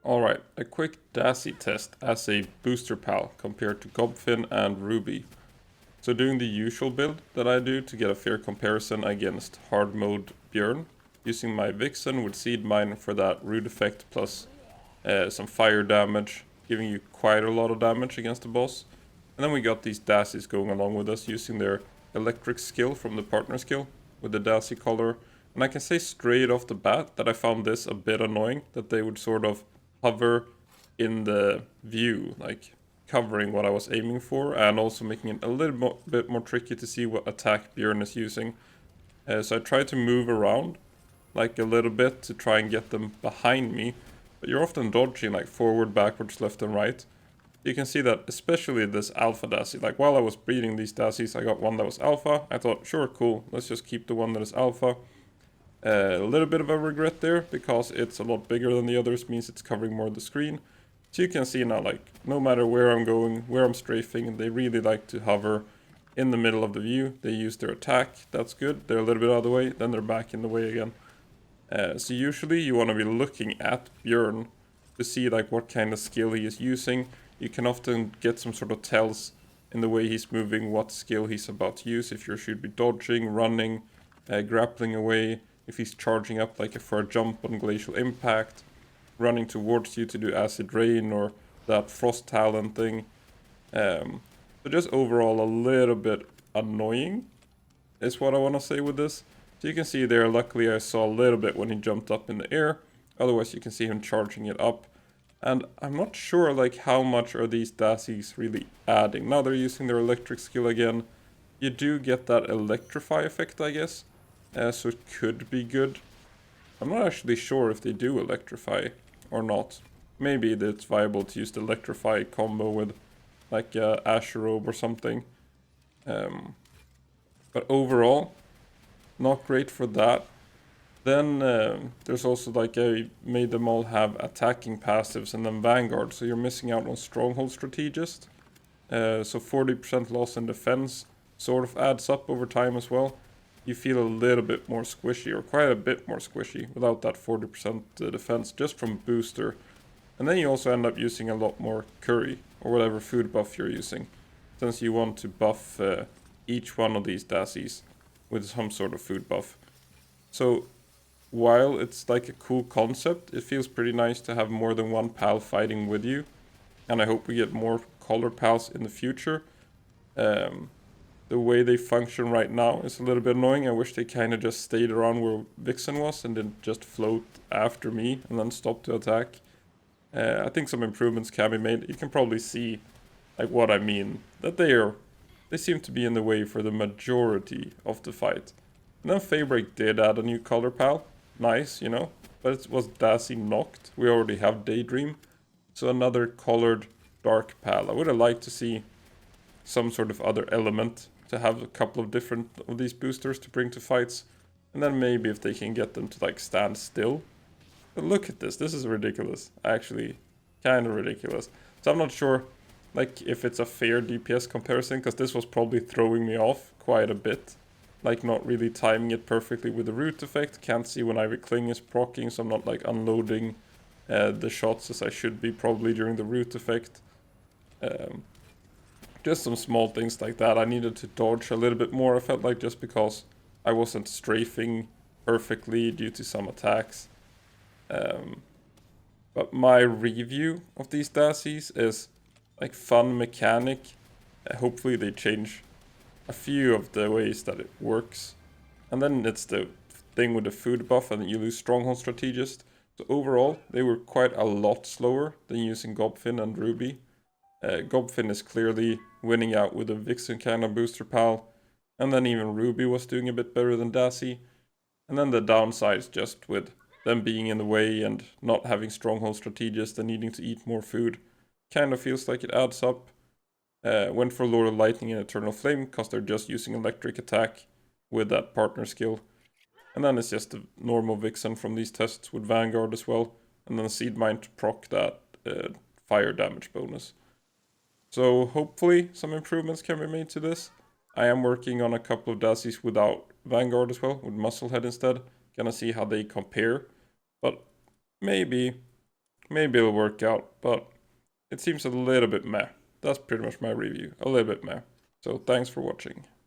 Alright, a quick Dazzi test as a booster pal compared to Gobfin and Rooby. So doing the usual build that I do to get a fair comparison against Hard Mode Bjorn, using my Wixen with Seed Mine for that root effect plus some fire damage, giving you quite a lot of damage against the boss. And then we got these Dazzis going along with us using their electric skill from the partner skill with the Dazzi color. And I can say straight off the bat that I found this a bit annoying, that they would sort of hover in the view, like covering what I was aiming for, and also making it a little bit more tricky to see what attack Bjorn is using. So I tried to move around like a little bit to try and get them behind me, but you're often dodging like forward, backwards, left and right. You can see that especially this alpha Dazzi, like while I was breeding these Dazzis, I got one that was alpha. I thought, sure, cool, let's just keep the one that is alpha. A little bit of a regret there, because it's a lot bigger than the others, means it's covering more of the screen. So you can see now, like, no matter where I'm going, where I'm strafing, they really like to hover in the middle of the view. They use their attack, that's good. They're a little bit out of the way, then they're back in the way again. So usually you want to be looking at Bjorn to see like what kind of skill he is using. You can often get some sort of tells in the way he's moving, what skill he's about to use, if you should be dodging, running, grappling away, if he's charging up like for a jump on Glacial Impact, running towards you to do Acid Rain or that Frost Talon thing. So just overall a little bit annoying is what I want to say with this. So you can see there, luckily I saw a little bit when he jumped up in the air. Otherwise you can see him charging it up. And I'm not sure like how much are these Dazzis really adding. Now they're using their electric skill again. You do get that electrify effect, I guess. So it could be good. I'm not actually sure if they do electrify or not. Maybe it's viable to use the electrify combo with like Asher Robe or something. But overall, not great for that. Then there's also like I made them all have attacking passives and then Vanguard, so you're missing out on Stronghold Strategist. So 40% loss in defense sort of adds up over time as well. You feel a little bit more squishy, or quite a bit more squishy, without that 40% defense just from booster. And then you also end up using a lot more curry, or whatever food buff you're using, since you want to buff each one of these Dazzis with some sort of food buff. So while it's like a cool concept, it feels pretty nice to have more than one pal fighting with you. And I hope we get more color pals in the future. The way they function right now is a little bit annoying. I wish they kind of just stayed around where Wixen was and didn't just float after me and then stop to attack. I think some improvements can be made. You can probably see like what I mean. That they seem to be in the way for the majority of the fight. And then Feybreak did add a new color pal. Nice, you know. But it was Dazzi knocked. We already have Daydream. So another colored dark pal. I would have liked to see some sort of other element to have a couple of different of these boosters to bring to fights. And then maybe if they can get them to like stand still. But look at this is ridiculous. Actually, kind of ridiculous. So I'm not sure like if it's a fair DPS comparison, because this was probably throwing me off quite a bit. Like not really timing it perfectly with the root effect. Can't see when Ivy Cling is proccing, so I'm not like unloading the shots as I should be probably during the root effect. Just some small things like that. I needed to dodge a little bit more, I felt like, just because I wasn't strafing perfectly due to some attacks. But my review of these Dazzis is like fun mechanic. Hopefully they change a few of the ways that it works. And then it's the thing with the food buff and you lose Stronghold Strategist. So overall, they were quite a lot slower than using Gobfin and Rooby. Gobfin is clearly winning out with a Vixen kind of booster pal. And then even Rooby was doing a bit better than Dazzi. And then the downsides just with them being in the way and not having Stronghold Strategist and needing to eat more food. Kind of feels like it adds up. Went for Lord of Lightning and Eternal Flame because they're just using electric attack with that partner skill. And then it's just the normal Vixen from these tests with Vanguard as well. And then Seed Mine to proc that fire damage bonus. So hopefully some improvements can be made to this. I am working on a couple of Dazzis without Vanguard as well, with Musclehead instead. Gonna see how they compare. But maybe maybe it'll work out, but it seems a little bit meh. That's pretty much my review, a little bit meh. So thanks for watching.